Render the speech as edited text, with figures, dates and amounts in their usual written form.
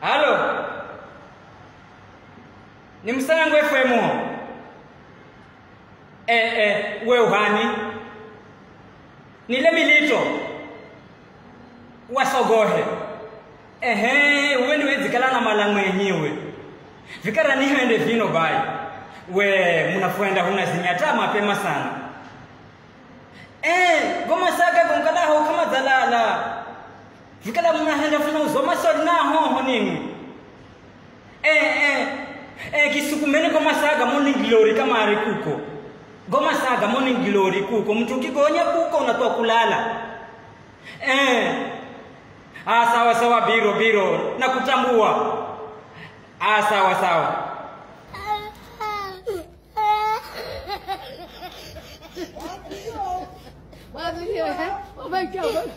Halo. Ni Msanangu FM. We uhani. Nile Milito. Wasogohe. Uwe niwe zikala na malangu yenyewe. Vikara niho ende vino bai. We munafuenda huna zinyata mapema sana. Goma saga gomkada ho kama dalala. Vikala munahenda funa uzoma sori na ho nini. Kisukumene goma saga morning glory kama ari kuko. Goma saga morning glory kuko. Mtu kigonya kuko unatoa kulala. Sawa biro nakutambua. Sawa. Oh my God.